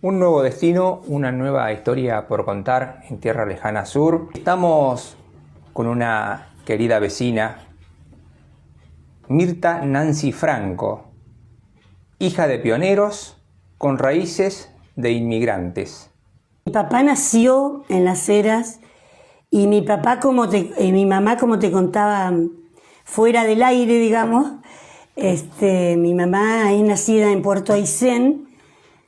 Un nuevo destino, una nueva historia por contar en Tierra Lejana Sur. Estamos con una querida vecina, Mirta Nancy Franco, hija de pioneros con raíces de inmigrantes. Mi papá nació en Las Heras y mi mamá, como te contaba, fuera del aire, digamos. Mi mamá es nacida en Puerto Aysén.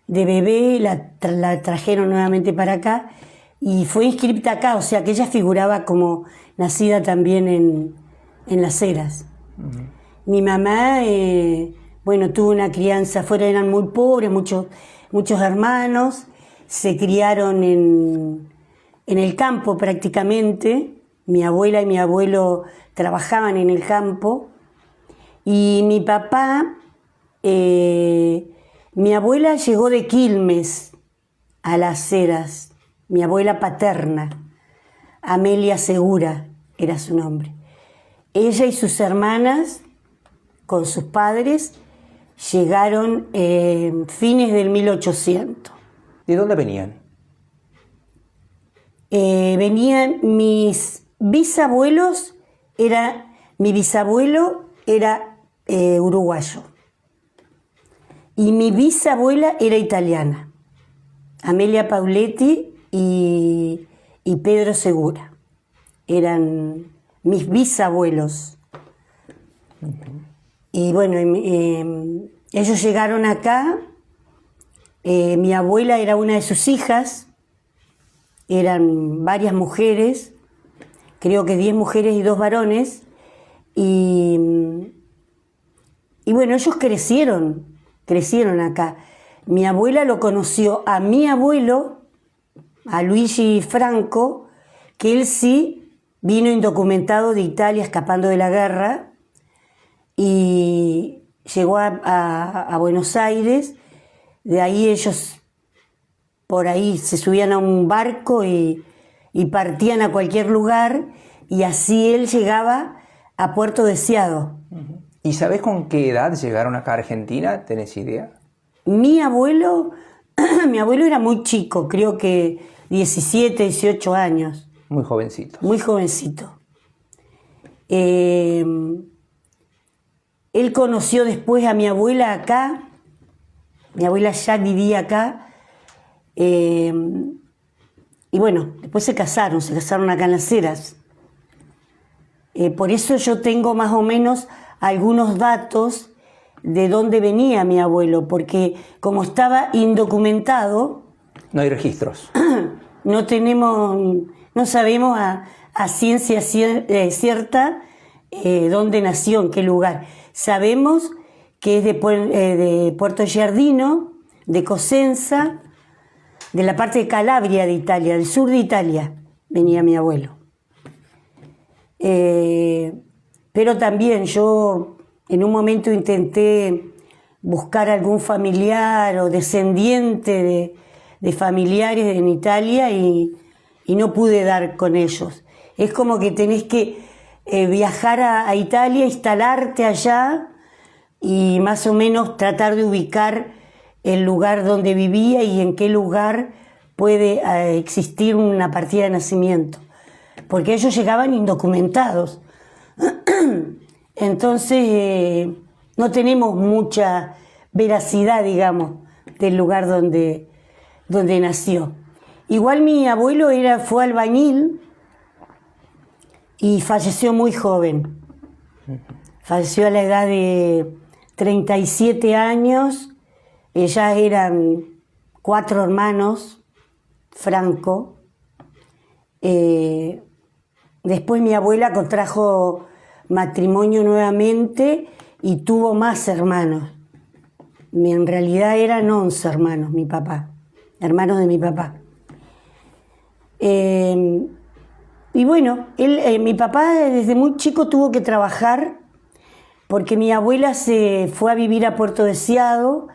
De bebé la trajeron nuevamente para acá y fue inscripta acá, o sea que ella figuraba como nacida también en Las Heras. Mi mamá, tuvo una crianza, eran muy pobres, muchos hermanos, se criaron en el campo prácticamente. Mi abuela y mi abuelo trabajaban en el campo y mi papá... Mi abuela llegó de Quilmes a Las Heras, mi abuela paterna, Amelia Segura era su nombre. Ella y sus hermanas, con sus padres, llegaron fines del 1800. ¿De dónde venían? Venían mis bisabuelos, mi bisabuelo era uruguayo. Y mi bisabuela era italiana, Amelia Pauletti y Pedro Segura. Eran mis bisabuelos. Y bueno, ellos llegaron acá. Mi abuela era una de sus hijas. Eran varias mujeres, creo que 10 mujeres y 2 varones. Y bueno, ellos crecieron acá. Mi abuela lo conoció a mi abuelo, a Luigi Franco, que él sí vino indocumentado de Italia escapando de la guerra y llegó a Buenos Aires. De ahí ellos por ahí se subían a un barco y partían a cualquier lugar, y así él llegaba a Puerto Deseado. ¿Y sabés con qué edad llegaron acá a Argentina? ¿Tenés idea? Mi abuelo era muy chico, creo que 17, 18 años. Muy jovencito. Muy jovencito. Él conoció después a mi abuela acá. Mi abuela ya vivía acá. Y bueno, después se casaron acá en Las Heras. Por eso yo tengo más o menos algunos datos de dónde venía mi abuelo, porque como estaba indocumentado... No hay registros. No sabemos a ciencia cierta dónde nació, en qué lugar. Sabemos que es de Puerto Giardino, de Cosenza, de la parte de Calabria de Italia, del sur de Italia, venía mi abuelo. Pero también yo en un momento intenté buscar algún familiar o descendiente de familiares en Italia y no pude dar con ellos. Es como que tenés que viajar a Italia, instalarte allá y más o menos tratar de ubicar el lugar donde vivía y en qué lugar puede existir una partida de nacimiento. Porque ellos llegaban indocumentados. Entonces no tenemos mucha veracidad, digamos, del lugar donde nació. Igual mi abuelo fue albañil y falleció muy joven. Falleció a la edad de 37 años. Ellas eran 4 hermanos, Franco. Después mi abuela contrajo matrimonio nuevamente y tuvo más hermanos. En realidad eran 11 hermanos, hermanos de mi papá. Y bueno, mi papá desde muy chico tuvo que trabajar porque mi abuela se fue a vivir a Puerto Deseado.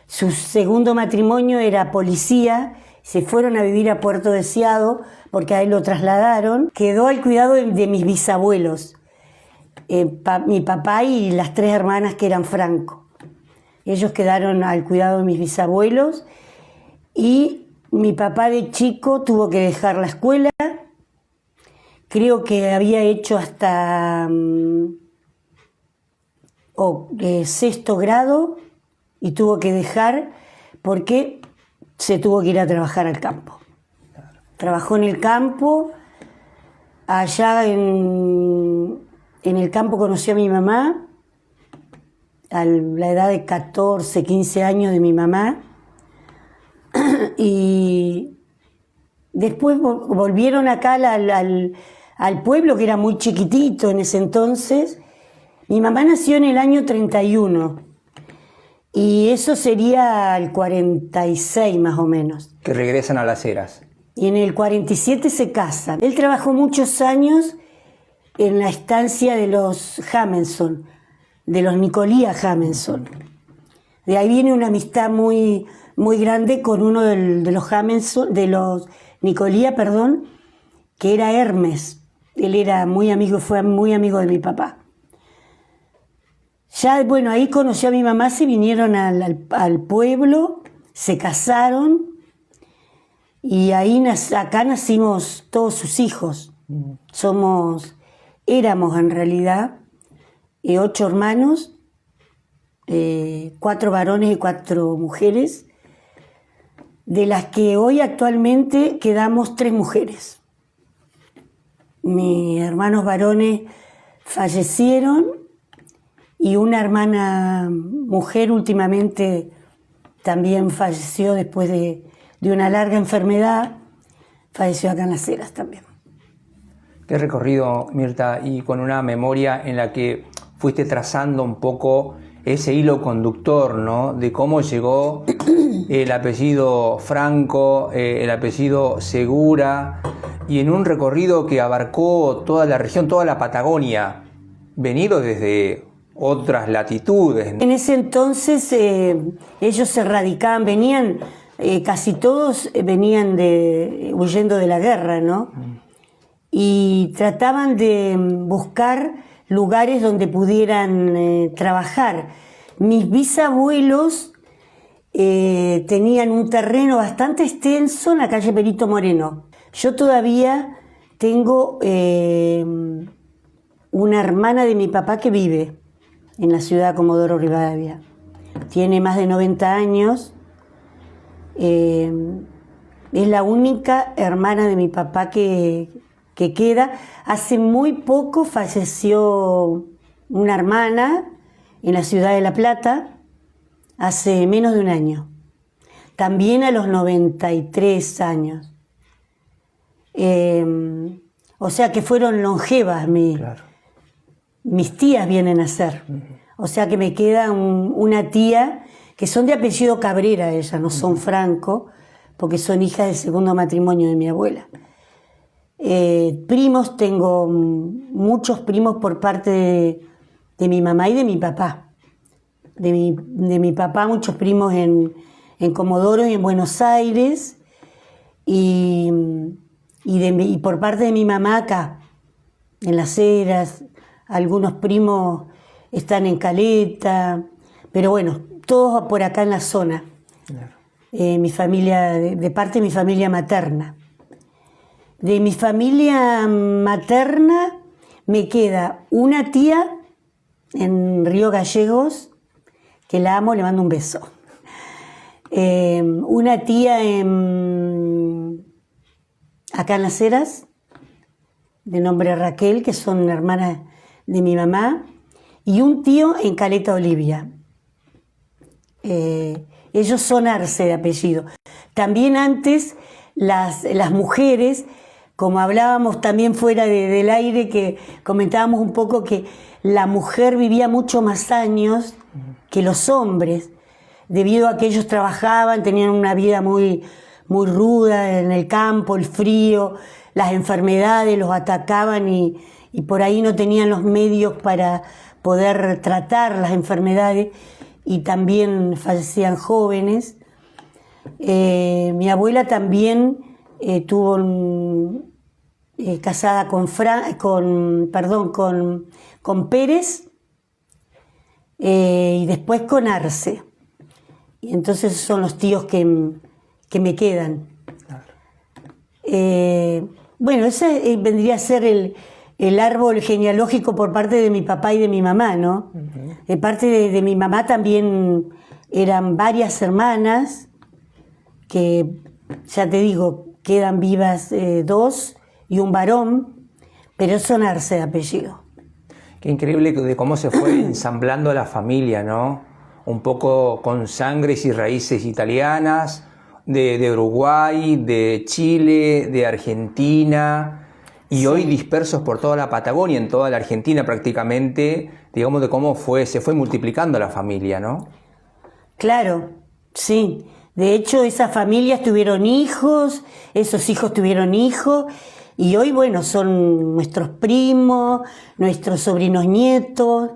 Su segundo matrimonio era policía. Se fueron a vivir a Puerto Deseado porque a él lo trasladaron. Quedó al cuidado de mis bisabuelos, mi papá y las 3 hermanas que eran Franco. Ellos quedaron al cuidado de mis bisabuelos Y mi papá de chico tuvo que dejar la escuela, creo que había hecho hasta sexto grado y tuvo que dejar porque se tuvo que ir a trabajar al campo. Trabajó en el campo, allá en el campo conoció a mi mamá, a la edad de 14, 15 años de mi mamá, y después volvieron acá al pueblo, que era muy chiquitito en ese entonces. Mi mamá nació en el año 31 y eso sería el 46 más o menos. Que regresan a Las Heras. Y en el 47 se casan. Él trabajó muchos años en la estancia de los Jamenson, de los Nicolía Jamenson. De ahí viene una amistad muy, muy grande con uno de los Jamenson, de los Nicolía, perdón, que era Hermes. Él era muy amigo, fue muy amigo de mi papá. Ya, bueno, ahí conoció a mi mamá, se vinieron al pueblo, se casaron y ahí acá nacimos todos sus hijos. Éramos en realidad 8 hermanos, 4 varones y 4 mujeres, de las que hoy actualmente quedamos 3 mujeres. Mis hermanos varones fallecieron y una hermana mujer últimamente también falleció después de una larga enfermedad, falleció acá en Las Heras también. Qué recorrido, Mirta, y con una memoria en la que fuiste trazando un poco ese hilo conductor, ¿no? De cómo llegó el apellido Franco, el apellido Segura, y en un recorrido que abarcó toda la región, toda la Patagonia, venido desde otras latitudes. En ese entonces ellos se radicaban, venían, casi todos venían huyendo de la guerra, ¿no? Y trataban de buscar lugares donde pudieran trabajar. Mis bisabuelos tenían un terreno bastante extenso en la calle Perito Moreno. Yo todavía tengo una hermana de mi papá que vive en la ciudad de Comodoro Rivadavia. Tiene más de 90 años. Es la única hermana de mi papá que queda. Hace muy poco falleció una hermana en la ciudad de La Plata, hace menos de un año. También a los 93 años. O sea que fueron longevas. Claro. Mis tías vienen a ser. O sea que me queda una tía, que son de apellido Cabrera ellas, no son Franco, porque son hijas del segundo matrimonio de mi abuela. Primos, tengo muchos primos por parte de mi mamá y de mi papá. De mi papá, muchos primos en Comodoro y en Buenos Aires, y por parte de mi mamá acá, en Las Heras. Algunos primos están en Caleta, pero bueno, todos por acá en la zona. Claro. Mi familia, de parte de mi familia materna. De mi familia materna me queda una tía en Río Gallegos, que la amo, le mando un beso. Una tía acá en Las Heras, de nombre Raquel, que son hermanas de mi mamá, y un tío en Caleta Olivia. Ellos son Arce de apellido. También antes las mujeres, como hablábamos también fuera del aire, que comentábamos un poco que la mujer vivía mucho más años que los hombres, debido a que ellos trabajaban, tenían una vida muy, muy ruda en el campo, el frío, las enfermedades los atacaban y por ahí no tenían los medios para poder tratar las enfermedades y también fallecían jóvenes. Mi abuela también estuvo casada con Pérez y después con Arce. Y entonces son los tíos que que me quedan. Claro. Bueno, ese vendría a ser el árbol genealógico por parte de mi papá y de mi mamá, ¿no? De parte de mi mamá también eran varias hermanas, que ya te digo, quedan vivas 2 y un varón, pero son Arce de apellido. Qué increíble de cómo se fue ensamblando la familia, ¿no? Un poco con sangres y raíces italianas, de Uruguay, de Chile, de Argentina, y sí, hoy dispersos por toda la Patagonia, en toda la Argentina prácticamente, digamos, de cómo se fue multiplicando la familia, ¿no? Claro, sí. De hecho, esas familias tuvieron hijos, esos hijos tuvieron hijos, y hoy, bueno, son nuestros primos, nuestros sobrinos nietos,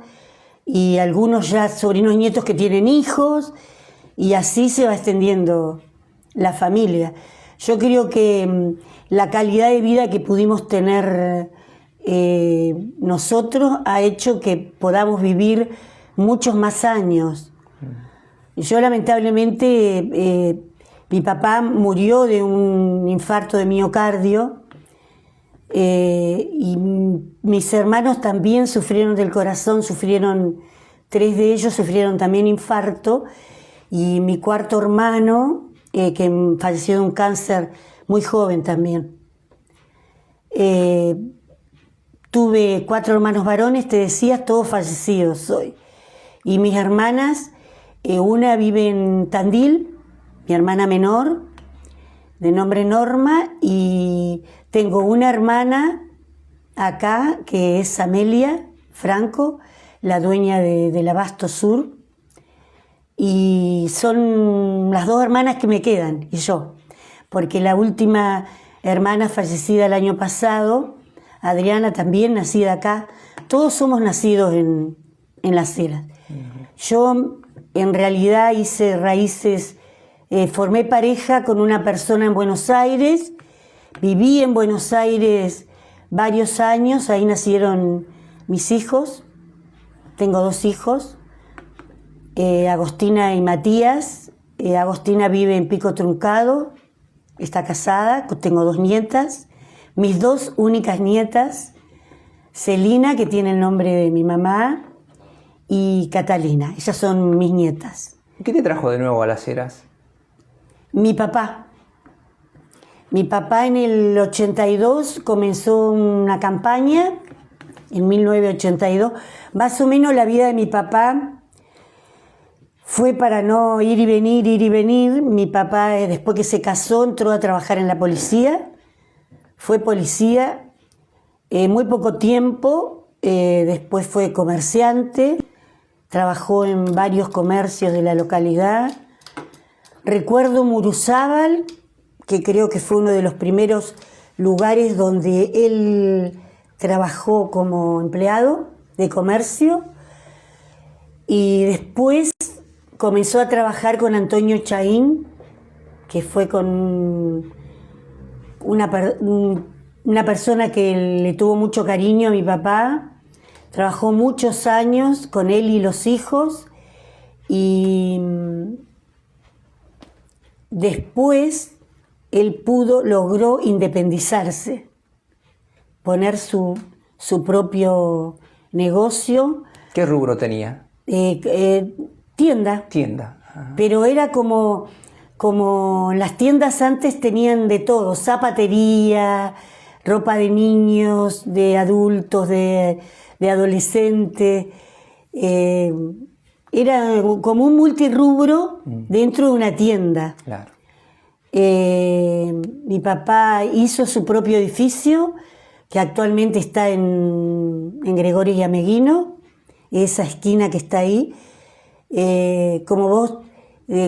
y algunos ya sobrinos nietos que tienen hijos, y así se va extendiendo la familia. Yo creo que la calidad de vida que pudimos tener nosotros ha hecho que podamos vivir muchos más años. Yo lamentablemente, mi papá murió de un infarto de miocardio, y mis hermanos también sufrieron del corazón, 3 de ellos sufrieron también infarto, y mi cuarto hermano, que falleció de un cáncer muy joven también. Tuve 4 hermanos varones, te decía, todos fallecidos hoy. Y mis hermanas, una vive en Tandil, mi hermana menor, de nombre Norma, y tengo una hermana acá, que es Amelia Franco, la dueña del Abasto Sur, y son las 2 hermanas que me quedan, y yo, porque la última hermana fallecida el año pasado, Adriana, también nacida acá, todos somos nacidos en Las Heras. Yo en realidad hice raíces, formé pareja con una persona en Buenos Aires, viví en Buenos Aires varios años, ahí nacieron mis hijos, tengo 2 hijos, Agostina y Matías. Agostina vive en Pico Truncado, está casada, tengo 2 nietas, mis 2 únicas nietas, Celina, que tiene el nombre de mi mamá, y Catalina, ellas son mis nietas. ¿Qué te trajo de nuevo a Las Heras? Mi papá. Mi papá en el 82 comenzó una campaña, en 1982, más o menos la vida de mi papá fue para no ir y venir, ir y venir. Mi papá, después que se casó, entró a trabajar en la policía, fue policía muy poco tiempo, después fue comerciante, trabajó en varios comercios de la localidad. Recuerdo Muruzábal, que creo que fue uno de los primeros lugares donde él trabajó como empleado de comercio, y después comenzó a trabajar con Antonio Chaín, que fue con una persona que le tuvo mucho cariño a mi papá. Trabajó muchos años con él y los hijos, y después él logró independizarse, poner su propio negocio. ¿Qué rubro tenía? Tienda. Tienda. Ajá. Pero era como las tiendas antes tenían de todo, zapatería, ropa de niños, de adultos, de adolescentes. Era como un multirrubro dentro de una tienda. Claro. Mi papá hizo su propio edificio, que actualmente está en Gregorio y Ameguino, esa esquina que está ahí. Como vos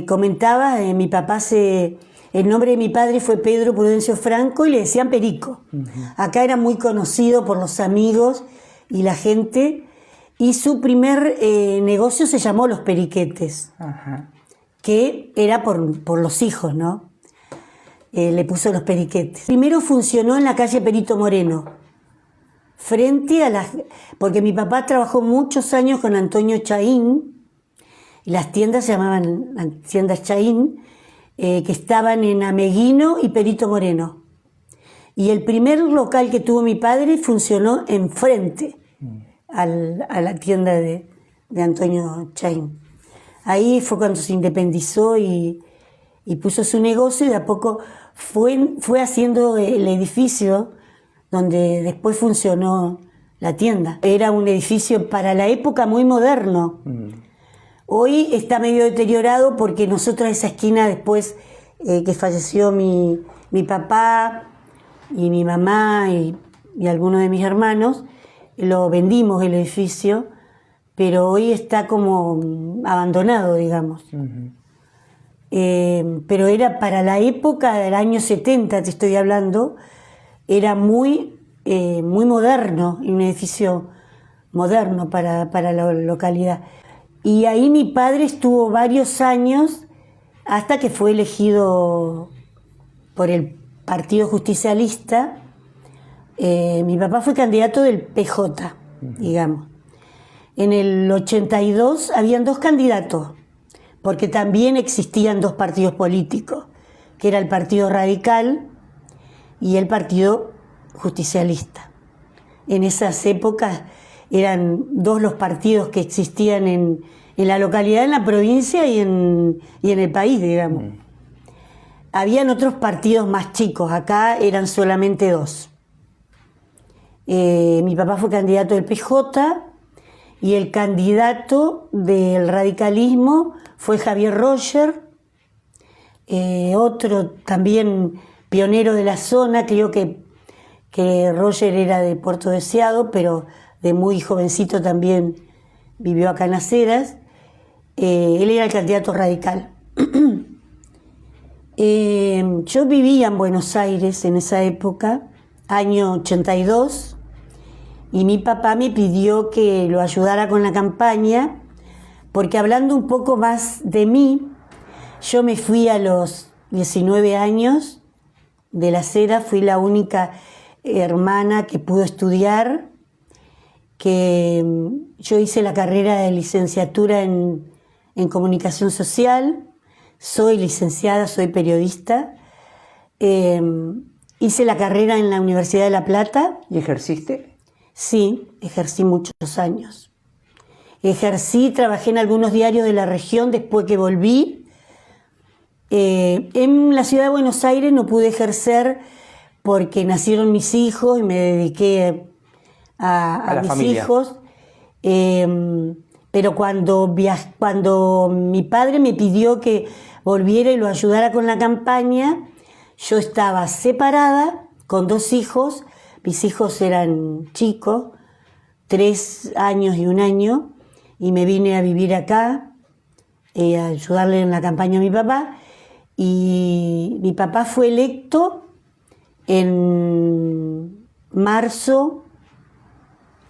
comentabas, mi papá el nombre de mi padre fue Pedro Prudencio Franco y le decían Perico. Acá era muy conocido por los amigos y la gente, y su primer negocio se llamó Los Periquetes. Ajá. Que era por los hijos, ¿no? Le puso Los Periquetes. Primero funcionó en la calle Perito Moreno, frente a porque mi papá trabajó muchos años con Antonio Chaín, y las tiendas se llamaban tiendas Chaín, que estaban en Ameguino y Perito Moreno. Y el primer local que tuvo mi padre funcionó enfrente a la tienda de Antonio Chain. Ahí fue cuando se independizó y puso su negocio, y de a poco fue haciendo el edificio donde después funcionó la tienda. Era un edificio para la época muy moderno. Hoy está medio deteriorado porque nosotros esa esquina, después que falleció mi papá y mi mamá y algunos de mis hermanos, lo vendimos el edificio, pero hoy está como abandonado, digamos. Pero era para la época del año 70, te estoy hablando, era muy moderno, un edificio moderno para la localidad. Y ahí mi padre estuvo varios años hasta que fue elegido por el Partido Justicialista. Mi papá fue candidato del PJ, digamos. En el 82 habían dos candidatos, porque también existían dos partidos políticos, que era el Partido Radical y el Partido Justicialista. En esas épocas eran dos los partidos que existían en la localidad, en la provincia y en el país, digamos. Habían otros partidos más chicos, acá eran solamente dos. Mi papá fue candidato del PJ y el candidato del radicalismo fue Javier Roger, otro también pionero de la zona. Creo que Roger era de Puerto Deseado, pero de muy jovencito también vivió acá en Las Heras. Él era el candidato radical. Yo vivía en Buenos Aires en esa época, año 82, y mi papá me pidió que lo ayudara con la campaña, porque hablando un poco más de mí, yo me fui a los 19 años de Las Heras, fui la única hermana que pudo estudiar, que yo hice la carrera de licenciatura en comunicación social, soy licenciada, soy periodista, hice la carrera en la Universidad de La Plata. ¿Y ejerciste? Sí, ejercí muchos años. Trabajé en algunos diarios de la región después que volví. En la ciudad de Buenos Aires no pude ejercer porque nacieron mis hijos y me dediqué a mis familia. Hijos. Pero cuando mi padre me pidió que volviera y lo ayudara con la campaña, yo estaba separada con dos hijos. Mis hijos eran chicos, 3 años y 1 año, y me vine a vivir acá, a ayudarle en la campaña a mi papá. Y mi papá fue electo en marzo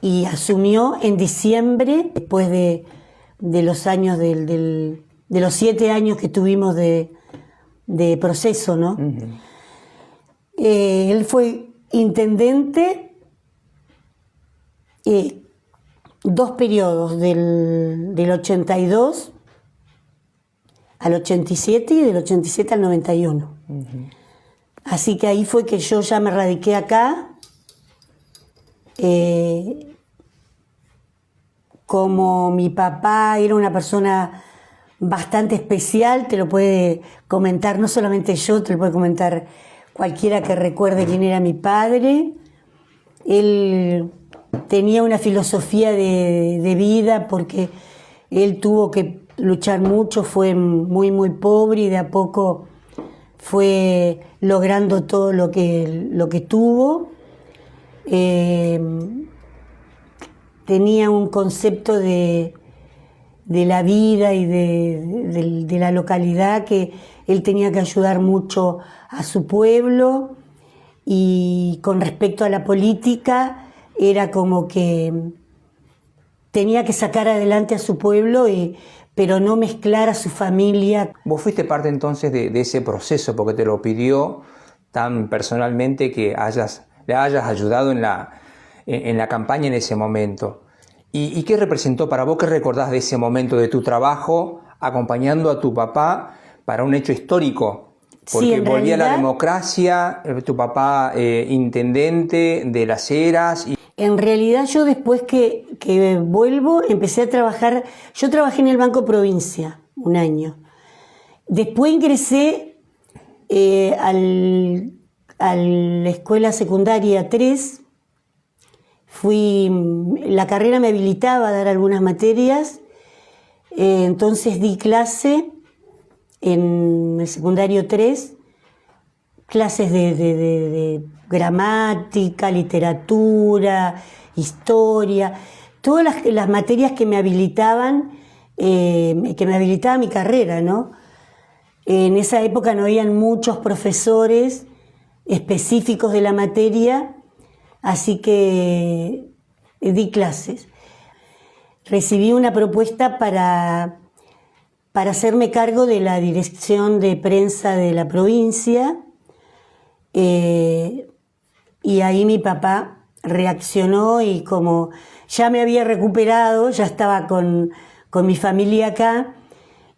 y asumió en diciembre, después de los años de los 7 años que tuvimos de proceso, ¿no? Él fue intendente 2 periodos, del 82 al 87 y del 87 al 91. Así que ahí fue que yo ya me radiqué acá. Como mi papá era una persona bastante especial, te lo puede comentar, no solamente yo, te lo puede comentar cualquiera que recuerde quién era mi padre. Él tenía una filosofía de vida porque él tuvo que luchar mucho, fue muy, muy pobre y de a poco fue logrando todo lo que tuvo. Tenía un concepto de la vida y de la localidad, que él tenía que ayudar mucho a su pueblo, y con respecto a la política era como que tenía que sacar adelante a su pueblo, pero no mezclar a su familia. Vos fuiste parte entonces de ese proceso porque te lo pidió tan personalmente, que le hayas ayudado en la campaña en ese momento. ¿Y qué representó para vos? ¿Qué recordás de ese momento de tu trabajo acompañando a tu papá para un hecho histórico, porque Sí, en volvía la realidad, democracia, tu papá intendente de Las Heras. en realidad yo después que vuelvo empecé a trabajar, yo trabajé en el Banco Provincia un año. Después ingresé a la escuela secundaria 3, la carrera me habilitaba a dar algunas materias, entonces di clase en el secundario 3, clases de gramática, literatura, historia, todas las materias que me habilitaban mi carrera, ¿no? En esa época no habían muchos profesores específicos de la materia, así que di clases. Recibí una propuesta para hacerme cargo de la dirección de prensa de la provincia, y ahí mi papá reaccionó y como ya me había recuperado, ya estaba con mi familia acá,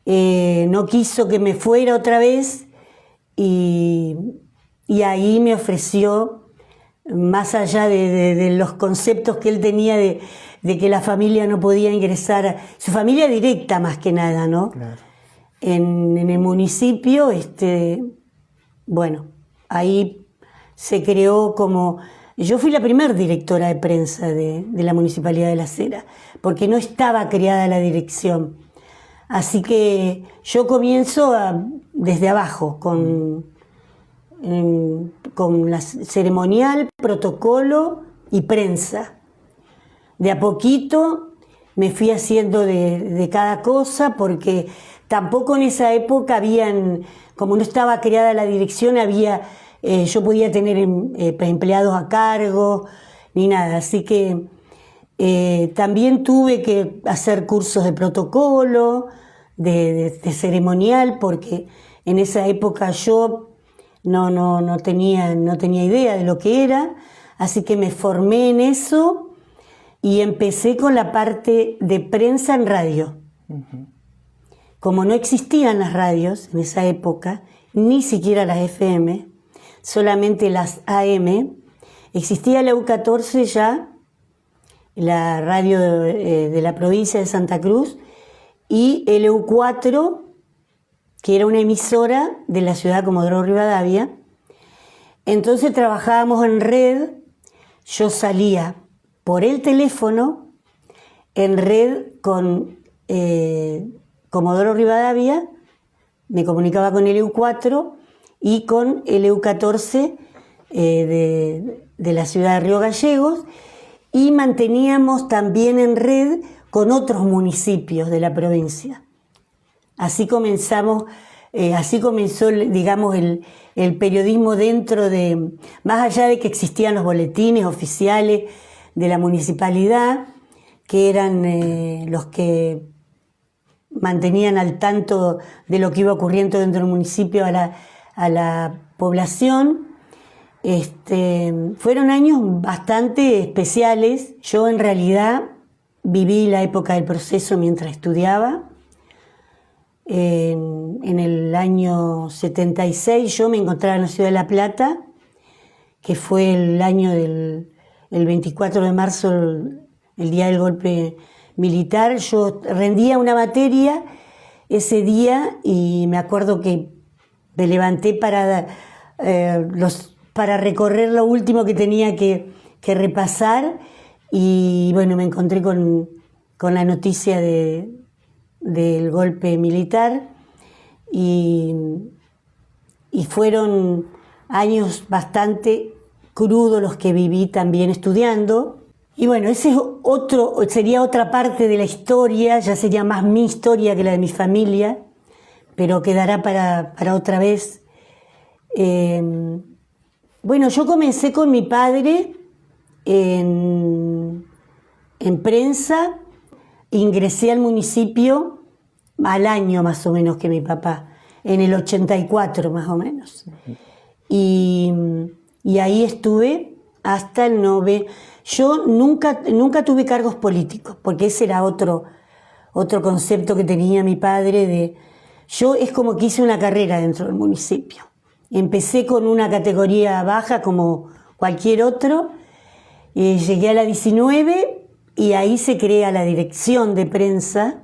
no quiso que me fuera otra vez y ahí me ofreció, más allá de los conceptos que él tenía de que la familia no podía ingresar, su familia directa más que nada, ¿no? Claro. En el municipio, bueno, ahí se creó como... Yo fui la primera directora de prensa de la Municipalidad de Las Heras, porque no estaba creada la dirección. Así que yo comienzo desde abajo, con la ceremonial, protocolo y prensa. De a poquito me fui haciendo de cada cosa, porque tampoco en esa época como no estaba creada la dirección, yo podía tener empleados a cargo, ni nada. Así que también tuve que hacer cursos de protocolo, de ceremonial, porque en esa época yo no tenía idea de lo que era, así que me formé en eso y empecé con la parte de prensa en radio. Uh-huh. Como no existían las radios en esa época, ni siquiera las FM, solamente las AM, existía la U14 ya, la radio de la provincia de Santa Cruz, y el EU4, que era una emisora de la ciudad de Comodoro Rivadavia. Entonces trabajábamos en red, yo salía por el teléfono en red con Comodoro Rivadavia, me comunicaba con el EU4 y con el EU14 de la ciudad de Río Gallegos, y manteníamos también en red con otros municipios de la provincia. Así comenzó, digamos, el periodismo más allá de que existían los boletines oficiales de la municipalidad, que eran los que mantenían al tanto de lo que iba ocurriendo dentro del municipio a la población. Fueron años bastante especiales. Yo en realidad viví la época del proceso mientras estudiaba. En el año 76 yo me encontraba en la ciudad de La Plata, que fue el año el 24 de marzo, el día del golpe militar. Yo rendía una materia ese día y me acuerdo que me levanté para recorrer lo último que tenía que repasar, y bueno, me encontré con la noticia del golpe militar, y fueron años bastante crudos los que viví también estudiando. Y bueno, ese sería otra parte de la historia, ya sería más mi historia que la de mi familia, pero quedará para otra vez. Bueno, yo comencé con mi padre en prensa, ingresé al municipio al año más o menos que mi papá, en el 84 más o menos. Y ahí estuve hasta el 9. Yo nunca tuve cargos políticos, porque ese era otro concepto que tenía mi padre. yo es como que hice una carrera dentro del municipio. Empecé con una categoría baja como cualquier otro, llegué a la 19 y ahí se crea la dirección de prensa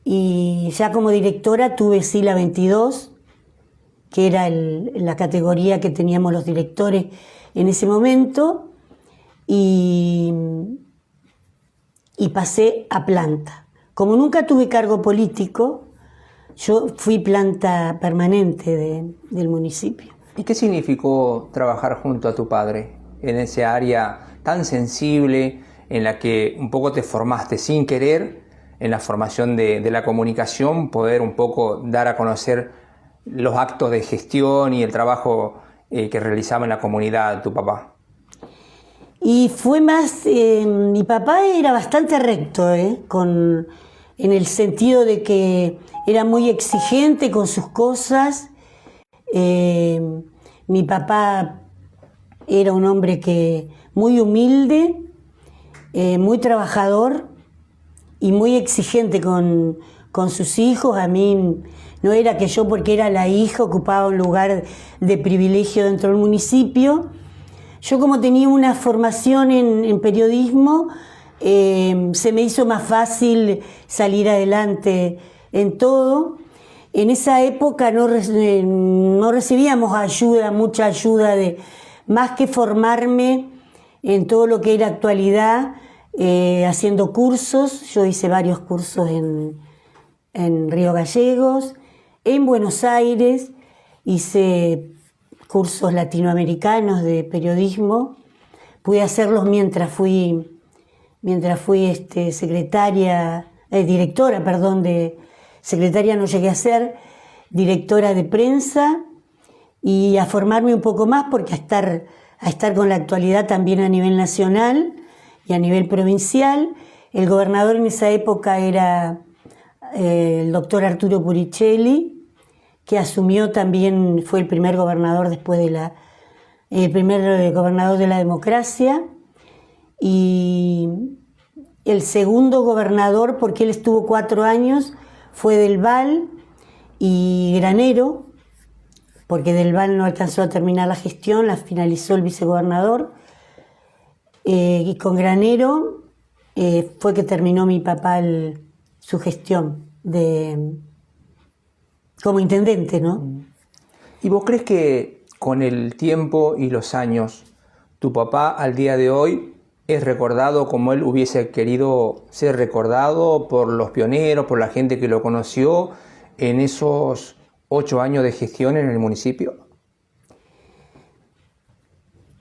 y ya como directora tuve sí la 22, que era la categoría que teníamos los directores en ese momento, y pasé a planta. Como nunca tuve cargo político, yo fui planta permanente del municipio. ¿Y qué significó trabajar junto a tu padre en ese área tan sensible en la que un poco te formaste sin querer en la formación de la comunicación, poder un poco dar a conocer los actos de gestión y el trabajo que realizaba en la comunidad tu papá? Y fue más, mi papá era bastante recto, en el sentido de que era muy exigente con sus cosas. Mi papá era un hombre muy humilde, muy trabajador y muy exigente con sus hijos. A mí no era que yo, porque era la hija, ocupaba un lugar de privilegio dentro del municipio. Yo, como tenía una formación en periodismo, se me hizo más fácil salir adelante en todo. En esa época no recibíamos ayuda, mucha ayuda, más que formarme en todo lo que era actualidad, haciendo cursos. Yo hice varios cursos en Río Gallegos, en Buenos Aires, hice cursos latinoamericanos de periodismo. Pude hacerlos mientras fui secretaria no llegué a ser, directora de prensa, y a formarme un poco más, porque a estar con la actualidad también a nivel nacional y a nivel provincial. El gobernador en esa época era el doctor Arturo Puricelli, que asumió también, fue el primer gobernador después el primer gobernador de la democracia, y el segundo gobernador, porque él estuvo 4 años, fue Del Val y Granero, porque Del Val no alcanzó a terminar la gestión, la finalizó el vicegobernador, y con Granero fue que terminó mi papá su gestión como intendente, ¿no? ¿Y vos crees que con el tiempo y los años, tu papá al día de hoy es recordado como él hubiese querido ser recordado por los pioneros, por la gente que lo conoció en esos 8 años de gestión en el municipio?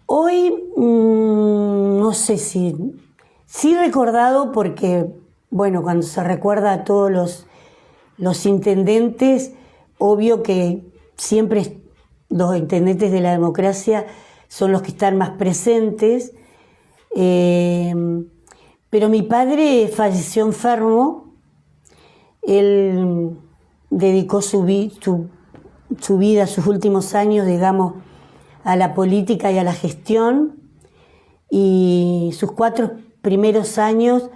Hoy no sé si sí recordado, porque bueno, cuando se recuerda a todos los intendentes, obvio que siempre los intendentes de la democracia son los que están más presentes, pero mi padre falleció enfermo. Él dedicó su vida, sus últimos años, digamos, a la política y a la gestión, y sus 4 primeros años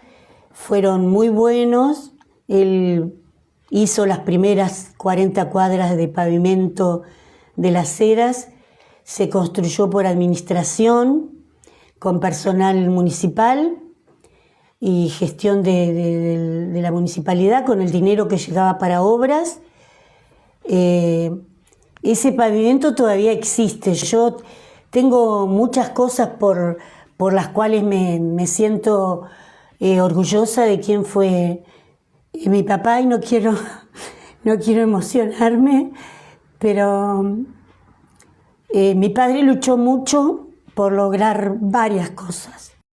fueron muy buenos. Él hizo las primeras 40 cuadras de pavimento de Las Heras, se construyó por administración, con personal municipal y gestión de la municipalidad, con el dinero que llegaba para obras. Ese pavimento todavía existe. Yo tengo muchas cosas por las cuales me siento orgullosa de quién fue mi papá, y no quiero emocionarme, pero mi padre luchó mucho por lograr varias cosas.